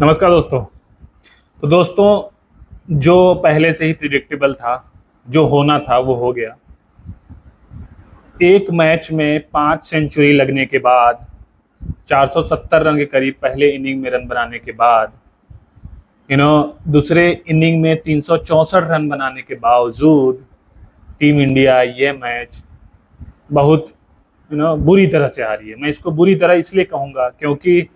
नमस्कार दोस्तों। तो दोस्तों, जो पहले से ही प्रिडिक्टेबल था, जो होना था वो हो गया। एक मैच में 5 सेंचुरी लगने के बाद, 470 रन के करीब पहले इनिंग में रन बनाने के बाद, दूसरे इनिंग में 364 रन बनाने के बावजूद टीम इंडिया ये मैच बहुत बुरी तरह से हारी है। मैं इसको बुरी तरह इसलिए कहूँगा क्योंकि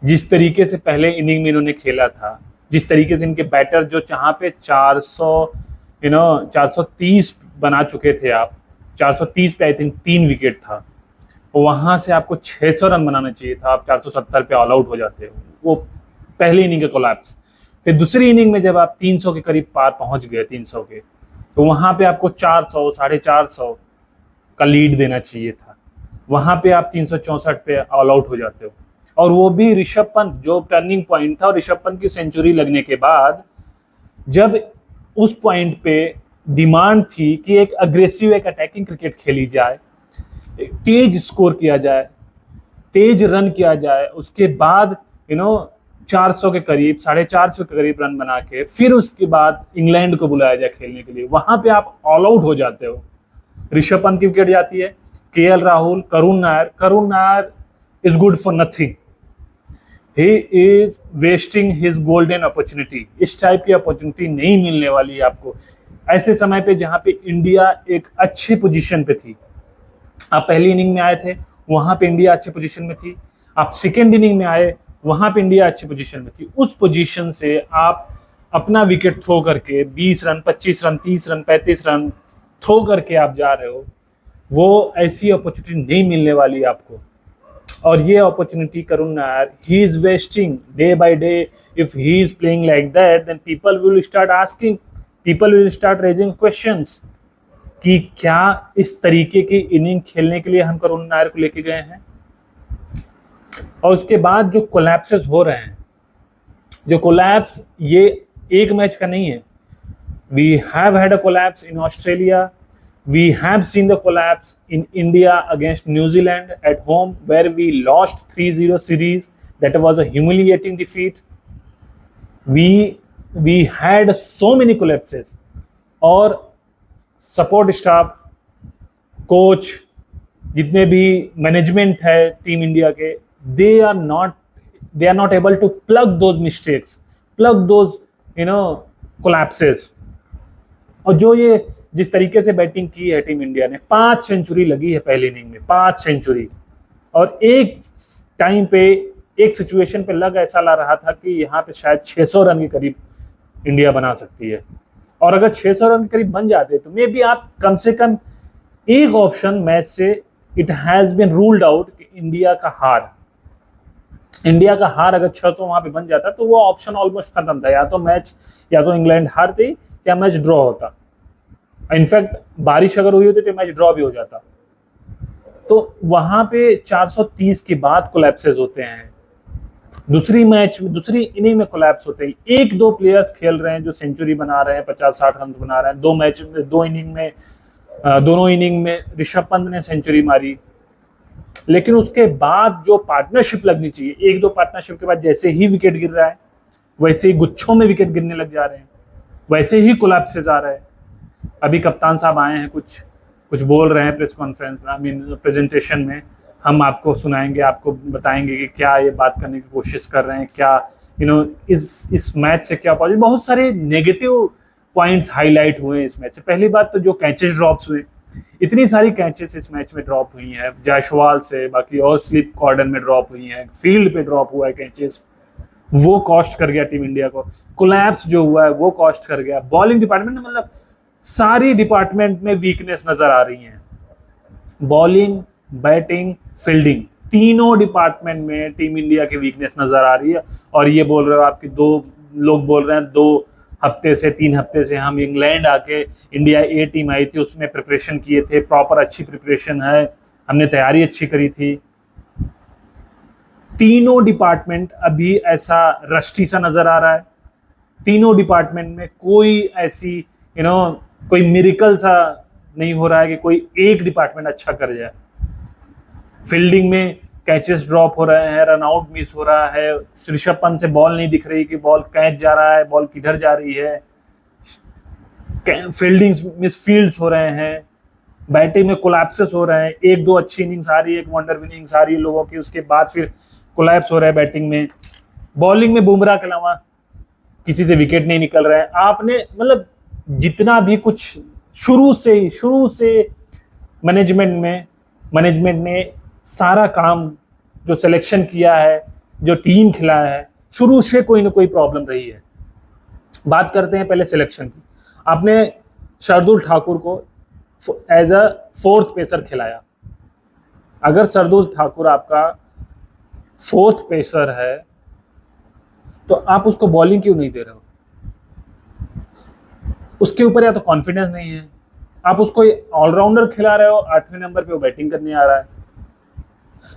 जिस तरीके से पहले इनिंग में इन्होंने खेला था, जिस तरीके से इनके बैटर जो जहाँ पे 430 बना चुके थे आप, 430 पे आई थिंक 3 विकेट था, वहाँ से आपको 600 रन बनाना चाहिए था, आप 470 पे ऑल आउट हो जाते हो। वो पहली इनिंग का कोलैप्स। फिर दूसरी इनिंग में जब आप 300 के करीब पार पहुंच गए, 300 के, तो वहाँ पे आपको 400 450 का लीड देना चाहिए था। वहाँ पे आप 364 पे ऑल आउट हो जाते हो। और वो भी ऋषभ पंत, जो टर्निंग पॉइंट था, और ऋषभ पंत की सेंचुरी लगने के बाद जब उस पॉइंट पे डिमांड थी कि एक अग्रेसिव, एक अटैकिंग क्रिकेट खेली जाए, तेज स्कोर किया जाए, तेज रन किया जाए, उसके बाद 400 के करीब, 450 के करीब रन बना के फिर उसके बाद इंग्लैंड को बुलाया जाए खेलने के लिए, वहां पे आप ऑल आउट हो जाते हो। ऋषभ पंत की विकेट जाती है, KL Rahul, Karun Nair is good for nothing. He is wasting his golden opportunity. इस टाइप की अपॉर्चुनिटी नहीं मिलने वाली है आपको ऐसे समय पे जहां पे इंडिया एक अच्छी पोजीशन पे थी। आप पहली इनिंग में आए थे, वहां पे इंडिया अच्छी पोजीशन में थी। आप सेकेंड इनिंग में आए, वहां पे इंडिया अच्छी पोजीशन में थी। उस पोजीशन से आप अपना विकेट थ्रो करके 20 run, 25 run, 30 run, 35 run throw करके आप जा रहे हो। वो ऐसी अपॉर्चुनिटी नहीं मिलने वाली आपको। और ये opportunity Karun Nayar, he is wasting day by day. If he is playing like that, then people will start asking, people will start raising questions कि क्या इस तरीके की इनिंग खेलने के लिए हम करुण नायर को लेके गए हैं। और उसके बाद जो कोलैप्सेस हो रहे हैं, जो कोलैप्स ये एक मैच का नहीं है। We have had a collapse in Australia, we have seen the collapse in India against New Zealand at home, where we lost 3-0 series. That was a humiliating defeat. We had so many collapses. और support staff, coach, जितने भी management है team India के, they are not able to plug those mistakes, plug those collapses. और जो ये जिस तरीके से बैटिंग की है टीम इंडिया ने, 5 सेंचुरी लगी है पहली इनिंग में, 5 सेंचुरी। और एक टाइम पे, एक सिचुएशन पे लग ऐसा ला रहा था कि यहाँ पे शायद 600 रन के करीब इंडिया बना सकती है। और अगर 600 रन के करीब बन जाते तो मे बी आप कम से कम एक ऑप्शन मैच से it has been ruled out कि इंडिया का हार अगर 600 वहां पे बन जाता तो वो ऑप्शन ऑलमोस्ट खत्म था। या तो इंग्लैंड हारती या मैच ड्रॉ होता। इनफैक्ट बारिश अगर हुई होती तो मैच ड्रॉ भी हो जाता। तो वहां पे 430 के बाद कोलैप्सेस होते हैं। दूसरी इनिंग में कोलैप्स होते हैं। एक दो प्लेयर्स खेल रहे हैं जो सेंचुरी बना रहे हैं, 50-60 रन बना रहे हैं। दोनों इनिंग में ऋषभ पंत ने सेंचुरी मारी। लेकिन उसके बाद जो पार्टनरशिप लगनी चाहिए, एक दो पार्टनरशिप के बाद जैसे ही विकेट गिर रहा है, वैसे ही गुच्छों में विकेट गिरने लग जा रहे हैं, वैसे ही कोलैप्सेस आ रहे हैं। अभी कप्तान साहब आए हैं, कुछ बोल रहे हैं प्रेस कॉन्फ्रेंस में, प्रेजेंटेशन में। हम आपको सुनाएंगे, आपको बताएंगे कि क्या ये बात करने की कोशिश कर रहे हैं, क्या इस मैच से क्या पॉजिटिव। बहुत सारे नेगेटिव पॉइंट्स हाईलाइट हुए इस मैच से। पहली बात तो जो कैचेस ड्रॉप्स हुए, इतनी सारी कैचेस इस मैच में ड्रॉप हुई हैं, जायसवाल से, बाकी और स्लिप कॉर्डन में ड्रॉप हुई हैं, फील्ड पे ड्रॉप हुआ है कैचेस, वो कॉस्ट कर गया टीम इंडिया को। कोलैप्स जो हुआ है वो कॉस्ट कर गया। बॉलिंग डिपार्टमेंट में, मतलब सारी डिपार्टमेंट में वीकनेस नजर आ रही है। बॉलिंग, बैटिंग, फील्डिंग, तीनों डिपार्टमेंट में टीम इंडिया की वीकनेस नजर आ रही है। और ये बोल रहे हो आपके दो लोग बोल रहे हैं 3 हफ्ते से हम इंग्लैंड आके, इंडिया ए टीम आई थी उसमें प्रिपरेशन किए थे, प्रॉपर अच्छी प्रिपरेशन है, हमने तैयारी अच्छी करी थी। तीनों डिपार्टमेंट अभी ऐसा रस्टी सा नजर आ रहा है। तीनों डिपार्टमेंट में कोई ऐसी कोई मिरेकल सा नहीं हो रहा है कि कोई एक डिपार्टमेंट अच्छा कर जाए। फील्डिंग में कैचेस ड्रॉप हो रहे हैं, रन आउट मिस हो रहा है, ऋषभ पंत से बॉल नहीं दिख रही कि बॉल कैच जा रहा है, बॉल किधर जा रही है, फील्डिंग मिसफील्ड्स हो रहे हैं, बैटिंग में कोलैप्सेस हो रहे हैं, एक दो अच्छी इनिंग्स आ रही है, एक वंडर इनिंग्स आ रही है लोगों की, उसके बाद फिर कोलैप्स हो रहा है बैटिंग में। बॉलिंग में बुमराह के अलावा किसी से विकेट नहीं निकल रहा है। आपने मतलब जितना भी कुछ शुरू से मैनेजमेंट ने सारा काम जो सिलेक्शन किया है, जो टीम खिलाया है, शुरू से कोई ना कोई प्रॉब्लम रही है। बात करते हैं पहले सिलेक्शन की। आपने शार्दुल ठाकुर को एज अ फोर्थ पेसर खिलाया। अगर शार्दुल ठाकुर आपका फोर्थ पेसर है तो आप उसको बॉलिंग क्यों नहीं दे रहे हो? उसके ऊपर या तो कॉन्फिडेंस नहीं है, आप उसको ऑलराउंडर खिला रहे हो, 8वें नंबर पे वो बैटिंग करने आ रहा है।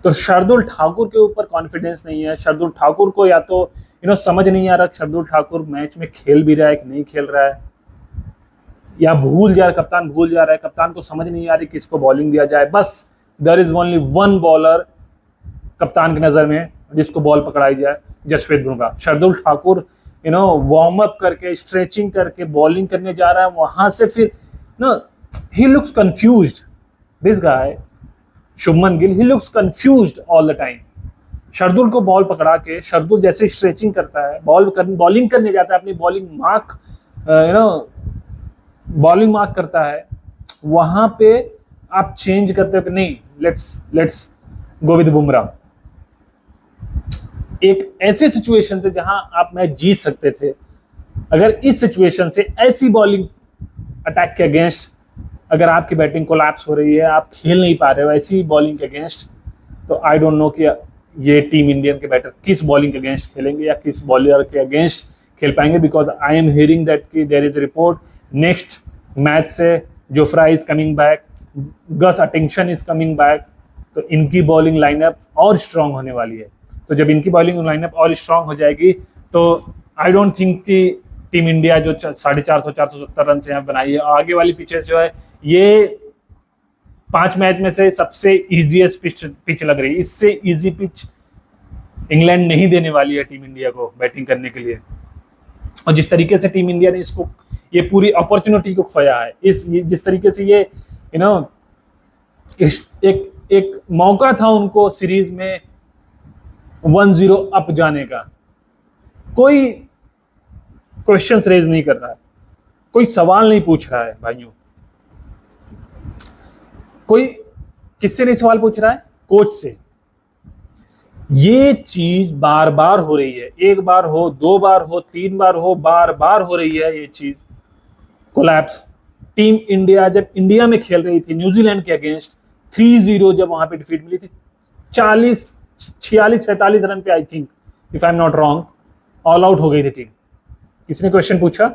तो शार्दुल ठाकुर के ऊपर कॉन्फिडेंस नहीं है। शार्दुल ठाकुर को या तो समझ नहीं आ रहा शार्दुल ठाकुर मैच में खेल भी रहा है कि नहीं खेल रहा है, या कप्तान भूल जा रहा है, कप्तान को समझ नहीं आ रही किसको बॉलिंग दिया जाए। बस there is only one bowler कप्तान की नजर में जिसको बॉल पकड़ाई जाए, जसप्रीत बुमराह। शार्दुल ठाकुर वार्म अप करके, स्ट्रेचिंग करके बॉलिंग करने जा रहा है, वहां से फिर he looks confused. This guy Shubman Gill, he looks confused all the time. Shardul को बॉल पकड़ा के, शार्दुल जैसे स्ट्रेचिंग करता है, बॉलिंग करने जाता है, अपनी बॉलिंग मार्क करता है, वहां पे आप चेंज करते हो कि नहीं, लेट्स गो विद बुमराह। एक ऐसे सिचुएशन से जहां आप मैच जीत सकते थे, अगर इस सिचुएशन से ऐसी बॉलिंग अटैक के अगेंस्ट अगर आपकी बैटिंग कोलैप्स हो रही है, आप खेल नहीं पा रहे हो ऐसी बॉलिंग के अगेंस्ट, तो आई डोंट नो कि ये टीम इंडियन के बैटर किस बॉलिंग के अगेंस्ट खेलेंगे या किस बॉलर के अगेंस्ट खेल पाएंगे। Because I am hearing that कि there is report next match से Jofra is coming back, Gus attention is coming back, तो इनकी बॉलिंग लाइनअप और स्ट्रांग होने वाली है। तो जब इनकी बॉलिंग लाइनअप और स्ट्रांग हो जाएगी तो आई डोंट थिंक कि टीम इंडिया जो 450-470 रन से यहाँ बनाई है, आगे वाली पिचेस जो है ये 5 मैच में से सबसे इजीएस्ट पिच लग रही है। इससे इजी पिच इंग्लैंड नहीं देने वाली है टीम इंडिया को बैटिंग करने के लिए। और जिस तरीके से टीम इंडिया ने ये पूरी अपॉर्चुनिटी को खोया है, जिस तरीके से ये एक मौका था उनको सीरीज में 1-0 अप जाने का, कोई क्वेश्चंस रेज नहीं कर रहा है, कोई सवाल नहीं पूछ रहा है भाइयों। कोई किससे नहीं सवाल पूछ रहा है? कोच से। ये चीज बार बार हो रही है, एक बार हो, 2 बार हो, 3 बार हो, बार बार हो रही है ये चीज कोलैप्स। टीम इंडिया जब इंडिया में खेल रही थी न्यूजीलैंड के अगेंस्ट 3-0 जब वहां पे डिफीट मिली थी, 46-47 रन पे, I think if I am not wrong, all out हो गई थी टीम। किसने क्वेश्चन पूछा?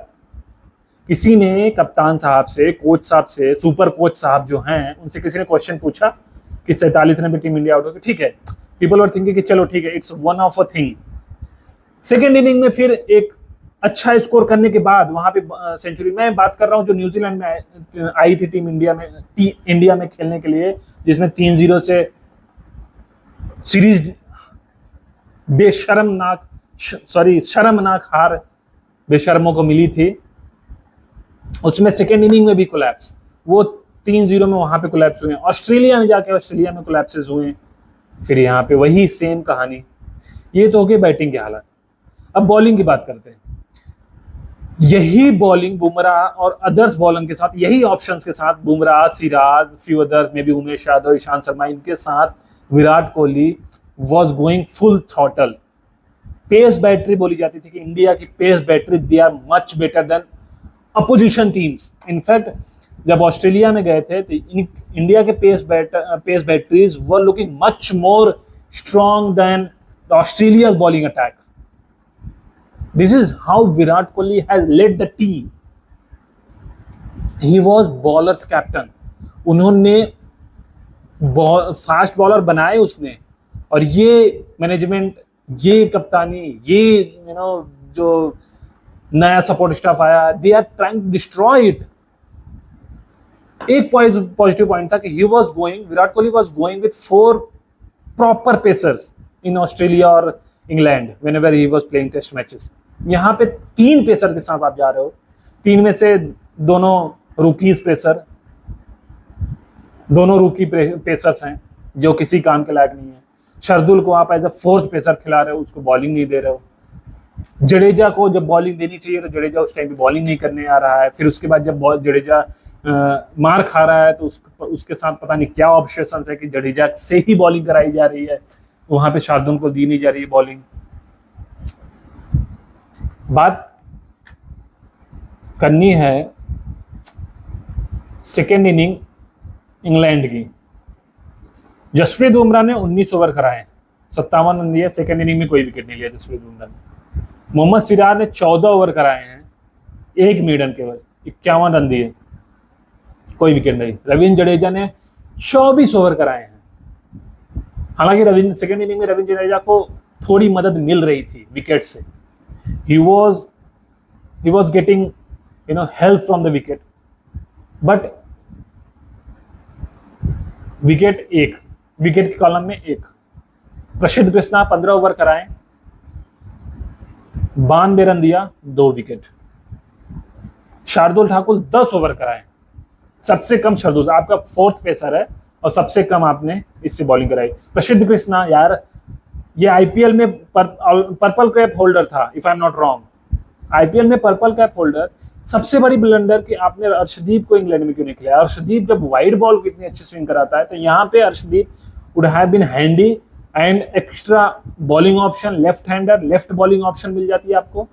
किसी ने कप्तान साहब से, कोच साहब से, सुपर कोच साहब जो हैं उनसे किसी ने क्वेश्चन पूछा कि 47 रन पे टीम इंडिया आउट होगी? ठीक है, पीपल आर थिंकिंग कि चलो ठीक है, it's one of a thing. Second inning में फिर एक अच्छा स्कोर करने के बाद वहां पे सेंचुरी, मैं बात कर रहा हूं जो न्यूजीलैंड में आई थी टीम इंडिया में खेलने के लिए, जिसमें 3-0 से सीरीज शर्मनाक हार बेशर्मों को मिली थी। उसमें सेकेंड इनिंग में भी कोलैप्स, वो 3-0 में वहां पे कोलैप्स हुए। ऑस्ट्रेलिया में जाके ऑस्ट्रेलिया में कोलैप्सेस हुए, फिर यहाँ पे वही सेम कहानी। ये तो हो गई बैटिंग की हालत। अब बॉलिंग की बात करते हैं। यही बॉलिंग बुमराह और अदर्स बॉलर के साथ, यही ऑप्शंस के साथ, बुमराह, सिराज, फ्यू अदर्स में भी, उमेश यादव, ईशांत शर्मा, इनके साथ Virat Kohli was going full throttle. Pace battery बोली जाती थी कि इंडिया की pace battery, they are much better than opposition teams. In fact जब ऑस्ट्रेलिया में गए थे तो इंडिया के pace batteries were looking much more strong than Australia's bowling attack. This is how Virat Kohli has led the team. He was bowlers captain. उन्होंने fast bowler बनाए उसने, और ये मैनेजमेंट, ये कप्तानी, ये जो नया सपोर्ट स्टाफ आया, they are trying to destroy it. एक पॉजिटिव पॉइंट था कि Virat Kohli was going with 4 proper pacers in Australia और England whenever he was playing test matches. यहाँ पे 3 पेसर के साथ आप जा रहे हो, 3 में से दोनों रूकीज पेसर, दोनों रूकी पेसर्स हैं जो किसी काम के लायक नहीं है। शार्दुल को आप एज अ 4th पेसर खिला रहे हो, उसको बॉलिंग नहीं दे रहे हो। जडेजा को जब बॉलिंग देनी चाहिए तो जडेजा उस टाइम पे बॉलिंग नहीं करने आ रहा है। फिर उसके बाद जब जडेजा मार खा रहा है तो उसके साथ पता नहीं क्या ऑब्सेशन है कि जडेजा से ही बॉलिंग कराई जा रही है, वहां पे शार्दुल को दी नहीं जा रही है बॉलिंग। बात करनी है सेकेंड इनिंग इंग्लैंड की। जसप्रीत बुमराह ने 19 ओवर कराए, 57 रन दिए। सेकेंड इनिंग में कोई विकेट नहीं लिया जसप्रीत बुमराह ने। मोहम्मद सिराज ने 14 ओवर कराए हैं, 1 मेडन केवल, 51 रन दिए, कोई विकेट नहीं। रविंद्र जडेजा ने 24 ओवर कराए हैं। हालांकि सेकेंड इनिंग में रविंद्र जडेजा को थोड़ी मदद मिल रही थी विकेट से। he was getting help from the wicket, but wicket के कॉलम में 1। प्रसिद्ध कृष्णा 15 ओवर कराए, 92 रन दिया, 2 विकेट। शार्दुल ठाकुर 10 ओवर कराए, सबसे कम शार्दुल, आपका 4th पेसर है और सबसे कम आपने इससे बॉलिंग कराई। प्रसिद्ध कृष्णा यार, ये आईपीएल में पर्पल कैप होल्डर था, if I am not wrong. IPL में पर्पल कैप होल्डर। सबसे बड़ी ब्लंडर कि आपने अर्शदीप को इंग्लैंड में क्यों नहीं खिलाया। अर्शदीप जब वाइड बॉल को इतनी अच्छी स्विंग कराता है तो यहाँ पे Arshdeep would have been handy and extra bowling option, left hander, left bowling option मिल जाती है आपको,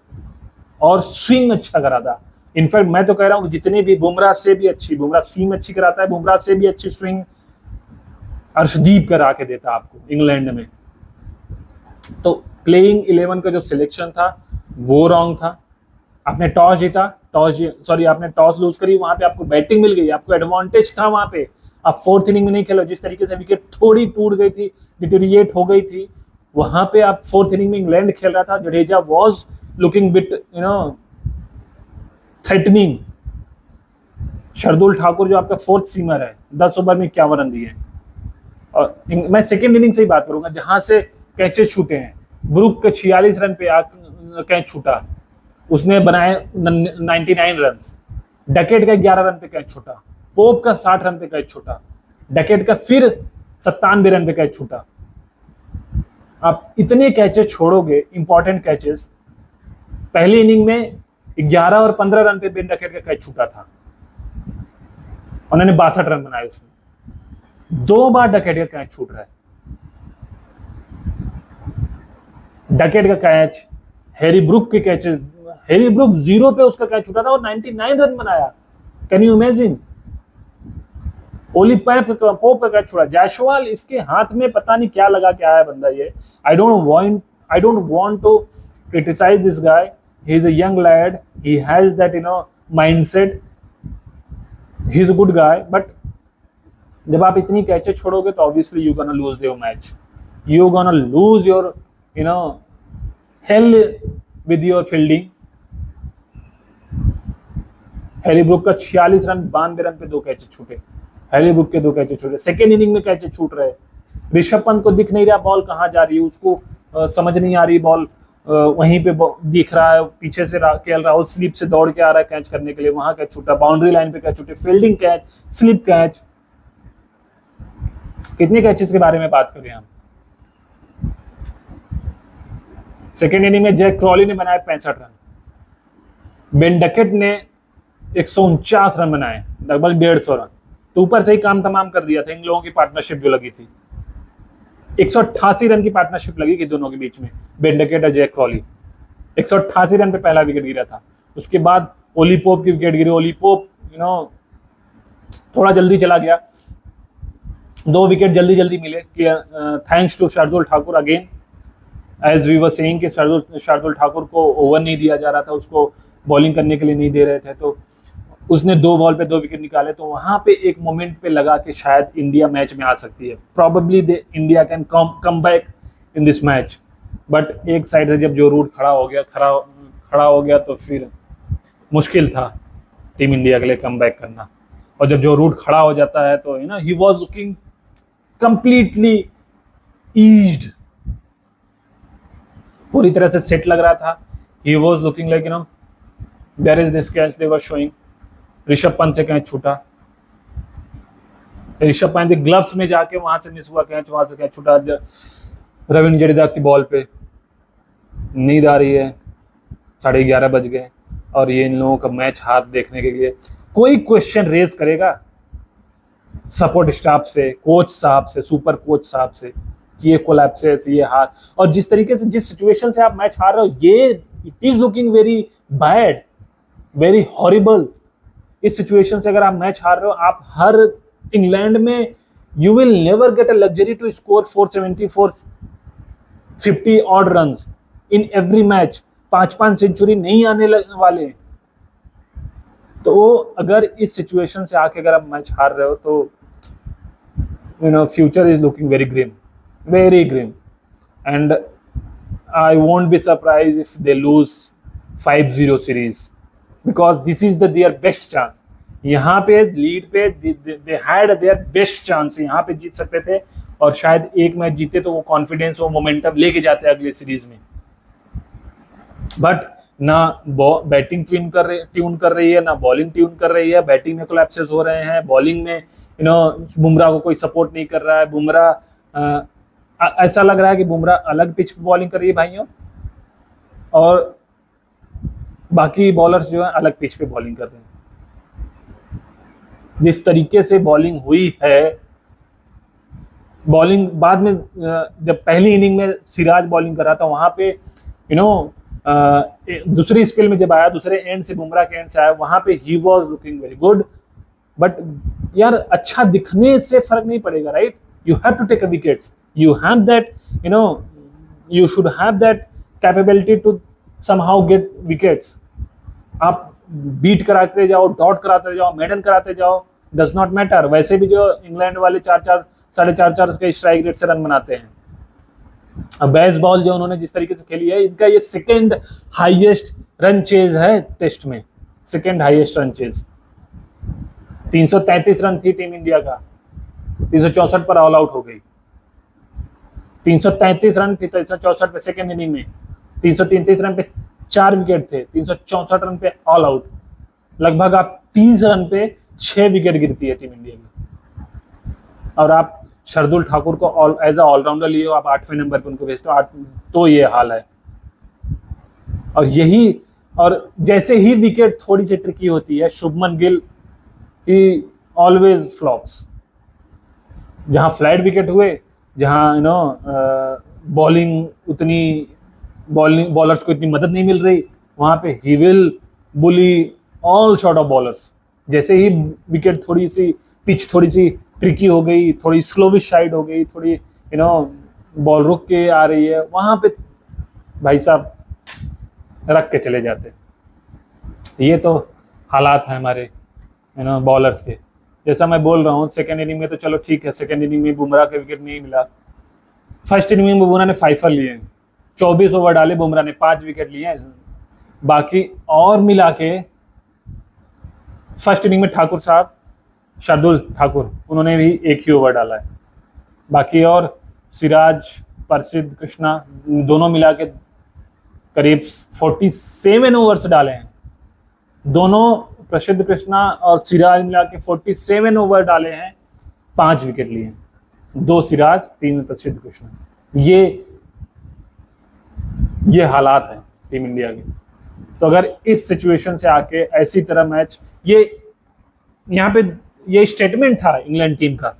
और स्विंग अच्छा कराता। इनफैक्ट मैं तो कह रहा हूँ जितने भी बुमराह से भी अच्छी, बुमराह स्विंग अच्छी कराता है, बुमराह से भी अच्छी स्विंग अर्शदीप करा के देता आपको इंग्लैंड में। तो प्लेइंग 11 का जो सिलेक्शन था वो रॉन्ग था। आपने आपने टॉस लूज करी, वहां पे आपको बैटिंग मिल गई, आपको एडवांटेज था वहां पे। आप 4th इनिंग में नहीं खेलो, जिस तरीके से विकेट थोड़ी टूट गई थी, डिटेरिएट हो गई थी, वहां पे आप 4th इनिंग में इंग्लैंड खेल रहा था। Jadeja was looking bit threatening. Shardul Thakur जो आपका 4th सीमर है, 10 ओवर में 51 रन दिए। और मैं सेकेंड इनिंग से ही बात करूंगा जहां से कैचेस छूटे हैं। ब्रुक के 46 रन पे कैच छूटा, उसने बनाए 99 रन। डकेट का 11 रन पे कैच छूटा, पोप का 60 रन पे कैच छूटा, डकेट का फिर 97 रन पे कैच छूटा। आप इतने कैचेस छोड़ोगे, इंपॉर्टेंट कैचेस। पहली इनिंग में 11 और 15 रन पे बेन डकेट का कैच छूटा था, उन्होंने 62 रन बनाए उसमें। 2 बार डकेट का कैच छूट रहा है। डकेट का कैच, हैरी ब्रुक के कैच, हैरी ब्रुक 0 पे उसका कैच छूटा था और 99 रन बनाया। Can you imagine. Ollie Pope का कैच छूटा। जायसवाल, इसके हाथ में पता नहीं क्या लगा के आया बंदा ये। I don't want to criticize this guy, he is a young lad, he has that mindset, he is a good guy, but जब आप इतनी कैचेस छोड़ोगे तो obviously you gonna lose your match, you gonna lose your hell with your fielding। Harry Brook का 46 run, 92 run पे 2 catches छूटे। Harry Brook के 2 catches छूटे। सेकेंड इनिंग में कैचेस छूट रहे। ऋषभ पंत को दिख नहीं रहा बॉल कहाँ जा रही है, उसको समझ नहीं आ रही बॉल, वहीं पे दिख रहा है। पीछे से केएल राहुल स्लिप से दौड़ के आ रहा है कैच करने के लिए, वहां कैच छूटा। बाउंड्री लाइन पे कैच छूटे, फील्डिंग कैच, स्लिप कैच। कितने कैचेस के बारे में बात करें हम। सेकेंड इनिंग में जैक क्रॉली ने बनाए 65 रन, बेन डकेट ने 149 रन बनाए, लगभग 150 रन। तो ऊपर से ही काम तमाम कर दिया था इन लोगों की पार्टनरशिप जो लगी थी। 188 रन की पार्टनरशिप लगी थी दोनों के बीच में, बेन डकेट और जैक क्रॉली। 188 रन पे पहला विकेट गिरा था। उसके बाद ओली पोप की विकेट गिरी। ओली पोप थोड़ा जल्दी चला गया, 2 विकेट जल्दी मिले, thanks to Shardul Thakur again. As we were saying कि शार्दुल ठाकुर को ओवर नहीं दिया जा रहा था, उसको बॉलिंग करने के लिए नहीं दे रहे थे, तो उसने 2 बॉल पे 2 विकेट निकाले। तो वहां पे एक मोमेंट पे लगा कि शायद इंडिया मैच में आ सकती है, probably India can come back in this match. But एक साइड से जब जो रूट खड़ा हो गया तो फिर मुश्किल था टीम इंडिया के लिए कम बैक करना। और जब जो रूट खड़ा हो जाता है तो he was looking completely eased, पूरी तरह से सेट लग रहा था। He was looking like there is this catch they were showing. Rishabh Pant से कैच छूटा, ऋषभ पंत ग्लव्स में जाके वहां से मिस हुआ कैच, वहां से कैच छूटा। रविंद्र जडेजा की बॉल पे नींद आ रही है, 11:30 बज गए और ये इन लोगों का मैच हार देखने के लिए कोई क्वेश्चन रेज करेगा सपोर्ट स्टाफ से, कोच साहब से, सुपर कोच साहब से कि ये कोलैप्सेस, ये हार, और जिस तरीके से जिस सिचुएशन से आप मैच हार रहे हो, ये it is looking very bad, very horrible. इस सिचुएशन से अगर आप मैच हार रहे हो, आप हर इंग्लैंड में you will never get a luxury to score 470 450 odd run in every match. 5-5 century नहीं आने वाले। तो अगर इस सिचुएशन से आके अगर आप मैच हार रहे हो तो future is looking very grim, very grim, and I won't be surprised if they lose 5-0 series because this is their best chance. यहाँ पे लीड पे they had their best chance, यहाँ पे जीत सकते थे और शायद एक मैच जीते तो वो कॉन्फिडेंस, वो मोमेंटम लेके जाते अगले सीरीज में। बट ना बैटिंग ट्यून कर रही है, ना बॉलिंग ट्यून कर रही है। बैटिंग में कोलैप्सेस हो रहे हैं, बॉलिंग में बुमराह को कोई सपोर्ट नहीं कर रहा है। बुमराह ऐसा लग रहा है कि बुमराह अलग पिच पे बॉलिंग कर रही है भाइयों, और बाकी बॉलर्स जो है अलग पिच पे बॉलिंग कर रहे हैं। जिस तरीके से बॉलिंग हुई है, बॉलिंग बाद में जब पहली इनिंग में सिराज बॉलिंग कर रहा था, वहां पे दूसरी स्पेल में जब आया, दूसरे एंड से बुमराह के एंड से आया, वहां पे he was looking very good. But यार अच्छा दिखने से फर्क नहीं पड़ेगा, right? You have to take a wickets, you have that, you should have that capability to somehow get wickets. आप बीट कराते जाओ, डॉट कराते जाओ, मेडन कराते जाओ, does not matter। वैसे भी जो इंग्लैंड वाले 4-4 4.5 के स्ट्राइक रेट से रन बनाते हैं। अब बेसबॉल जो उन्होंने जिस तरीके से खेली है, इनका ये सेकेंड हाईएस्ट रन चेज है टेस्ट में, second highest run chase. 333 run थी टीम इंडिया का, 364 पर ऑल आउट हो गई। 333 रन थी 364 पे सेकेंड इनिंग में, 333 रन पे 4 विकेट थे, 364 रन पे ऑल आउट। लगभग आप 30 रन पे 6 विकेट गिरती है टीम इंडिया में, और आप शार्दुल ठाकुर को एज अ ऑलराउंडर लिए हो, आप 8वें नंबर पे उनको भेजते हो, तो ये हाल है। और जैसे ही विकेट थोड़ी सी ट्रिकी होती है, शुभमन गिल ही ऑलवेज फ्लॉप्स। जहां फ्लैट विकेट हुए, जहां बॉलर्स को इतनी मदद नहीं मिल रही, वहां पे he will bully all short of bowlers. जैसे ही विकेट थोड़ी सी पिच थोड़ी सी ट्रिकी हो गई, थोड़ी स्लोविश साइड हो गई, थोड़ी बॉल रुक के आ रही है, वहां पे भाई साहब रख के चले जाते। ये तो हालात हैं हमारे बॉलर्स के। जैसा मैं बोल रहा हूँ, सेकेंड इनिंग में तो चलो ठीक है, सेकेंड इनिंग में बुमराह के विकेट नहीं मिला। फर्स्ट इनिंग में बुमराह ने 5 लिए, 24 ओवर डाले, बुमराह ने 5 विकेट लिए। बाकी और मिला के फर्स्ट इनिंग में ठाकुर साहब, शार्दुल ठाकुर, उन्होंने भी 1 ही ओवर डाला है। बाकी और सिराज, प्रसिद्ध कृष्णा, दोनों मिला के करीब 47 ओवर्स डाले हैं। दोनों प्रसिद्ध कृष्णा और सिराज मिला के 47 ओवर डाले हैं, 5 विकेट लिए हैं। 2 सिराज, 3 प्रसिद्ध कृष्णा। ये हालात हैं टीम इंडिया के। तो अगर इस सिचुएशन से आके ऐसी तरह मैच, ये यहाँ पे ये स्टेटमेंट था इंग्लैंड टीम का,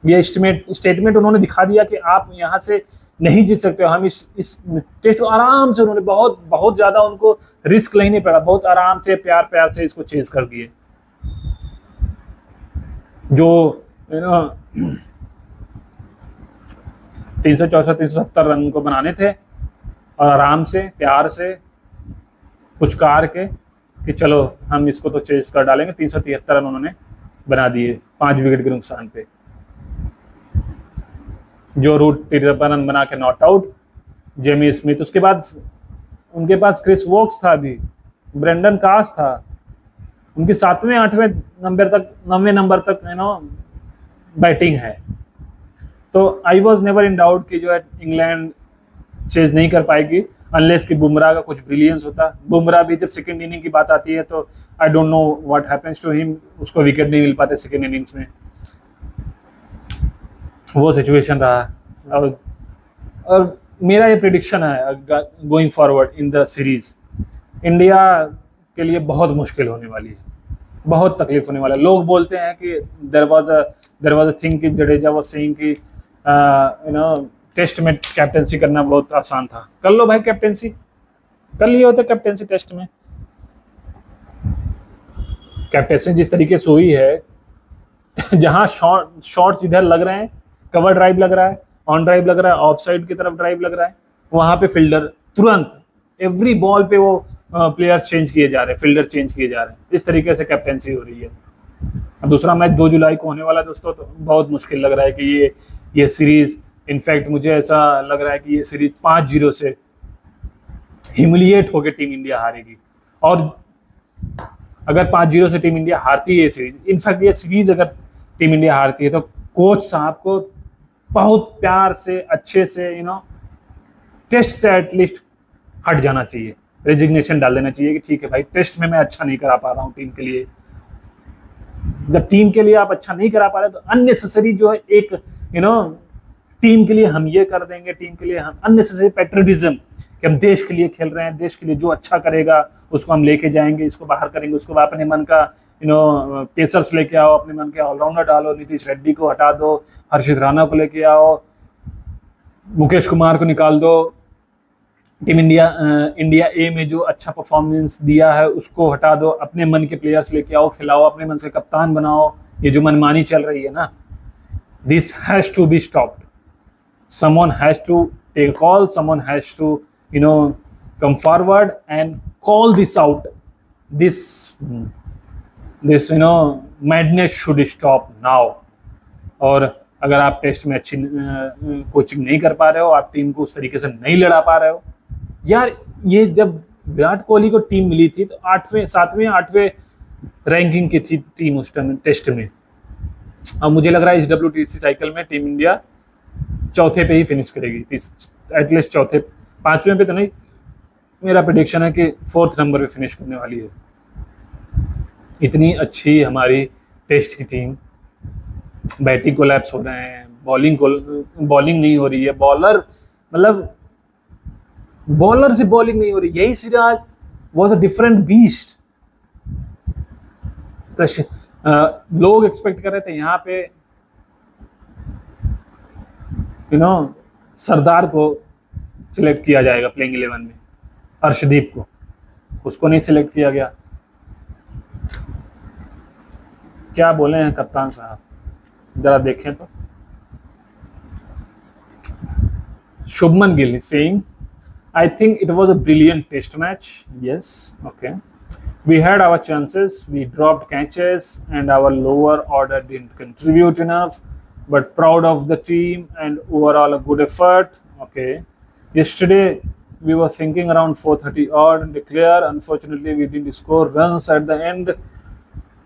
ये स्टेटमेंट उन्होंने दिखा दिया कि आप यहाँ से नहीं जीत सकते हो। हम इस टेस्ट को आराम से, उन्होंने बहुत ज़्यादा उनको रिस्क लेने पड़ा, बहुत आराम से प्यार से इसको चेज कर दिए। जो 364 370 रन को बनाने थे, और आराम से प्यार से पुचकार के कि चलो हम इसको तो चेज कर डालेंगे। 373 रन उन्होंने बना दिए 5 विकेट के नुकसान पे। जो रूट 53 रन बना के नॉट आउट। जेमी स्मिथ, उसके बाद उनके पास क्रिस वोक्स था, अभी ब्रेंडन कास था, उनकी 7वें 8वें नंबर तक 9वें नंबर तक बैटिंग है। तो I was never in doubt कि जो है इंग्लैंड चेज नहीं कर पाएगी अनलेस कि बुमराह का कुछ ब्रिलियंस होता। बुमराह भी जब सेकेंड इनिंग की बात आती है तो I don't know what happens to him, उसको विकेट नहीं मिल पाते सेकेंड इनिंग्स में, वो सिचुएशन रहा। और मेरा ये प्रिडिक्शन है going forward in the series, India के लिए बहुत मुश्किल होने वाली है, बहुत तकलीफ होने वाला है। लोग बोलते हैं कि देयर वाज अ थिंग कि जडेजा वाज सेइंग कि यू नो टेस्ट में कैप्टेंसी करना बहुत आसान था। कर लो भाई कैप्टेंसी, कर लिए होते कैप्टेंसी टेस्ट में। कैप्टेंसी जिस तरीके से हुई है जहां शॉट्स इधर लग रहे हैं, कवर ड्राइव लग रहा है, ऑन ड्राइव लग रहा है, ऑफ साइड की तरफ ड्राइव लग रहा है, वहां पे फील्डर तुरंत एवरी बॉल पे वो प्लेयर्स चेंज किए जा रहे हैं, फील्डर चेंज किए जा रहे हैं। इस तरीके से कैप्टेंसी हो रही है। अब दूसरा मैच 2 जुलाई को होने वाला है दोस्तों, तो बहुत मुश्किल लग रहा है कि ये सीरीज, इनफैक्ट मुझे ऐसा लग रहा है कि ये सीरीज 5-0 से ह्यूमिलिएट होकर टीम इंडिया हारेगी। और अगर 5-0 से टीम इंडिया हारती है ये सीरीज, इनफैक्ट ये सीरीज अगर टीम इंडिया हारती है तो कोच साहब को बहुत प्यार से, अच्छे से टेस्ट से एटलीस्ट हट जाना चाहिए, रेजिग्नेशन डाल देना चाहिए कि ठीक है भाई, टेस्ट में मैं अच्छा नहीं करा पा रहा हूँ टीम के लिए। जब टीम के लिए आप अच्छा नहीं करा पा रहे तो अननेसेसरी जो है एक टीम के लिए हम ये कर देंगे, टीम के लिए हम अननेसेसरी पैट्रियटिज्म कि हम देश के लिए खेल रहे हैं, देश के लिए जो अच्छा करेगा उसको हम लेके जाएंगे, इसको बाहर करेंगे, उसको अपने मन का पेसर्स लेके आओ, अपने मन के ऑलराउंडर डालो, नीतीश रेड्डी को हटा दो, हर्षित राणा को लेके आओ, मुकेश कुमार को निकाल दो, टीम इंडिया ए में जो अच्छा परफॉर्मेंस दिया है उसको हटा दो, अपने मन के प्लेयर्स लेके आओ, खिलाओ, अपने मन से कप्तान बनाओ। ये जो मनमानी चल रही है ना, this has to be stopped. Someone has to take a call, someone has to come forward and call this out. This madness should stop now. और अगर आप टेस्ट में अच्छी कोचिंग नहीं कर पा रहे हो, आप टीम को उस तरीके से नहीं लड़ा पा रहे हो यार। ये जब विराट कोहली को टीम मिली थी तो 8वें 7वें 8वें रैंकिंग की थी टीम उस टाइम टेस्ट में। अब मुझे लग रहा है इस WTC साइकिल में टीम इंडिया चौथे पे ही फिनिश करेगी, एटलीस्ट चौथे, 5वें पे तो नहीं, मेरा प्रेडिक्शन है कि 4th नंबर पे फिनिश करने वाली है। इतनी अच्छी हमारी टेस्ट की टीम, बैटिंग कोलैप्स हो रहे हैं, बॉलिंग नहीं हो रही है, बॉलर से बॉलिंग नहीं हो रही। यही Siraj was a different beast. लोग एक्सपेक्ट कर रहे थे यहाँ पे सरदार को सिलेक्ट किया जाएगा प्लेइंग 11 में, अर्शदीप को, उसको नहीं सिलेक्ट किया गया। क्या बोले हैं कप्तान साहब, जरा देखें तो। Shubman Gill is saying, I think it was a brilliant test match. Yes, okay. We had our chances, we dropped catches and our lower order didn't contribute enough. But proud of the team and overall a good effort. Okay. Yesterday we were thinking around 4:30 odd and declare. Unfortunately, we didn't score runs at the end,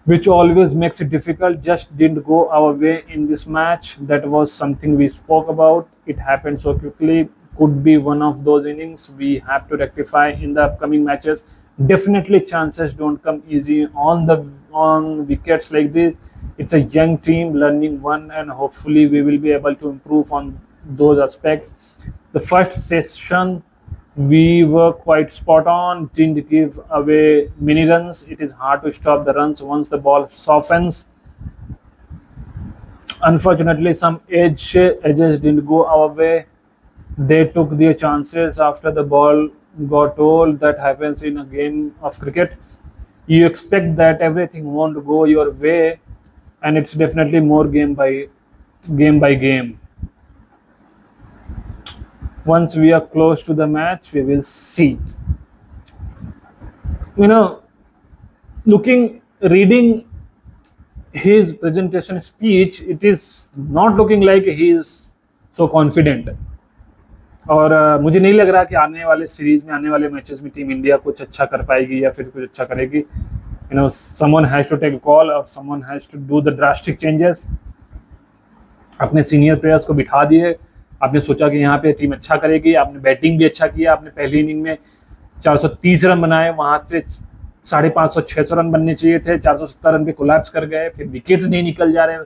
which always makes it difficult. Just didn't go our way in this match. That was something we spoke about. It happened so quickly. Could be one of those innings we have to rectify in the upcoming matches. Definitely chances don't come easy on wickets like this. It's a young team learning one, and hopefully we will be able to improve on those aspects. The first session we were quite spot on, didn't give away many runs. It is hard to stop the runs once the ball softens. Unfortunately, some edges didn't go our way. They took their chances after the ball got old. That happens in a game of cricket. You expect that everything won't go your way, and it's definitely more game by game. Once we are close to the match, we will see. Reading his presentation speech, it is not looking like he is so confident. और मुझे नहीं लग रहा कि आने वाले series में, आने वाले मैचेस में टीम इंडिया कुछ अच्छा कर पाएगी या फिर कुछ अच्छा करेगी। someone has to take a call or someone has to do the drastic changes. अपने सीनियर प्लेयर्स को बिठा दिए, आपने सोचा कि यहाँ पे टीम अच्छा करेगी, आपने बैटिंग भी अच्छा किया, आपने पहली इनिंग में 430 रन बनाए, वहां से 550-600 रन बनने चाहिए थे, 470 रन पे कोलैप्स कर गए, फिर विकेट्स नहीं निकल जा रहे,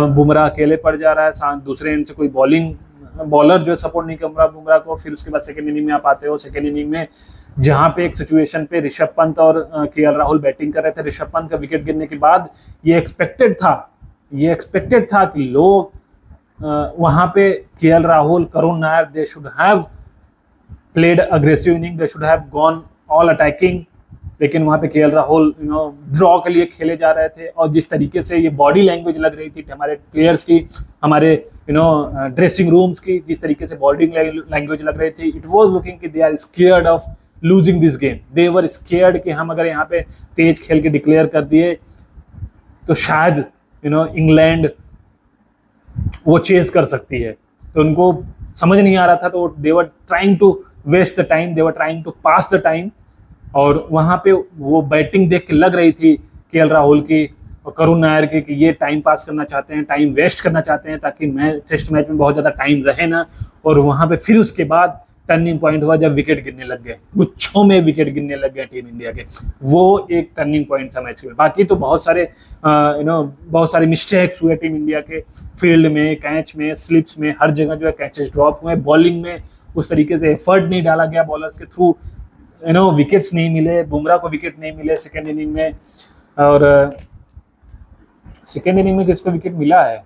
बुमराह अकेले पड़ जा रहा है, दूसरे एंड से कोई बॉलर जो सपोर्ट नहीं कर रहा बुमराह को। फिर उसके बाद सेकेंड इनिंग में आप आते हो, सेकेंड इनिंग में जहां पे एक सिचुएशन पे ऋषभ पंत और केएल राहुल बैटिंग कर रहे थे, ऋषभ पंत का विकेट गिरने के बाद ये एक्सपेक्टेड था कि लोग वहां पे KL Rahul, Karun Nair, they should have played aggressive inning, they should have gone all attacking, लेकिन वहां पे केएल राहुल ड्रॉ के लिए खेले जा रहे थे। और जिस तरीके से ये बॉडी लैंग्वेज लग रही थी हमारे प्लेयर्स की, हमारे ड्रेसिंग रूम्स की, जिस तरीके से बॉडी लैंग्वेज लग रही थी, इट वाज लुकिंग कि they are scared of losing this game, they were scared कि हम अगर यहाँ पे तेज खेल के डिक्लेयर कर दिए तो शायद इंग्लैंड वो चेज कर सकती है। तो उनको समझ नहीं आ रहा था, तो they were trying to waste the time, they were trying to pass the time. और वहां पे वो बैटिंग देख के लग रही थी केएल राहुल की और करुण नायर की कि ये टाइम पास करना चाहते हैं, टाइम वेस्ट करना चाहते हैं, ताकि टेस्ट मैच में बहुत ज्यादा टाइम रहे ना। और वहां पे फिर उसके बाद टर्निंग पॉइंट हुआ जब विकेट गिरने लग गए, गुच्छों में विकेट गिरने लग गए टीम इंडिया के, वो एक टर्निंग पॉइंट था मैच में। बाकी तो बहुत सारे बहुत सारे मिस्टेक्स हुए टीम इंडिया के, फील्ड में, कैच में, स्लिप्स में, हर जगह जो है कैचेस ड्रॉप हुए, बॉलिंग में उस तरीके से एफर्ट नहीं डाला गया बॉलर्स के थ्रू, विकेट्स नहीं मिले, बुमराह को विकेट नहीं मिले सेकेंड इनिंग में। और सेकेंड इनिंग में किसको विकेट मिला है?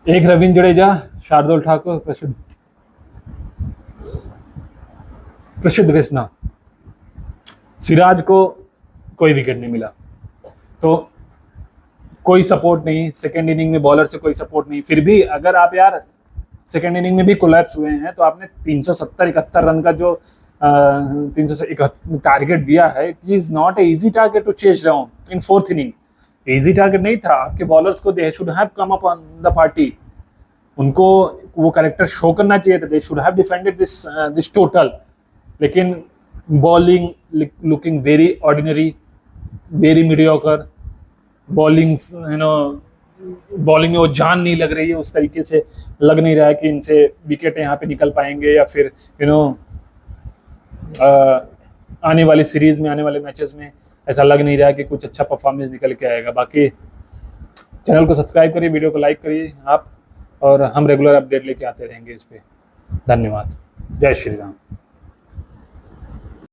एक रविंद्र जडेजा, शार्दुल ठाकुर, प्रसिद्ध कृष्णा, सिराज को कोई विकेट नहीं मिला। तो कोई सपोर्ट नहीं सेकेंड इनिंग में, बॉलर से कोई सपोर्ट नहीं। फिर भी अगर आप यार सेकेंड इनिंग में भी कोलैप्स हुए हैं तो आपने 370-71 रन का जो 371 टारगेट दिया है, it is not a easy target to chase down in fourth inning. Easy target नहीं था। आपके बॉलर्स को they should have come up on the party, उनको वो कैरेक्टर शो करना चाहिए था, they should have defended this total. लेकिन bowling looking very ordinary, very mediocre, bowling bowling में वो जान नहीं लग रही है, उस तरीके से लग नहीं रहा है कि इनसे विकेट यहाँ पे निकल पाएंगे, या फिर आने वाली सीरीज में, आने वाले मैचेस में ऐसा लग नहीं रहा है कि कुछ अच्छा परफॉर्मेंस निकल के आएगा। बाकी चैनल को सब्सक्राइब करिए, वीडियो को लाइक करिए आप, और हम रेगुलर अपडेट लेके आते रहेंगे इस पर। धन्यवाद। जय श्री राम।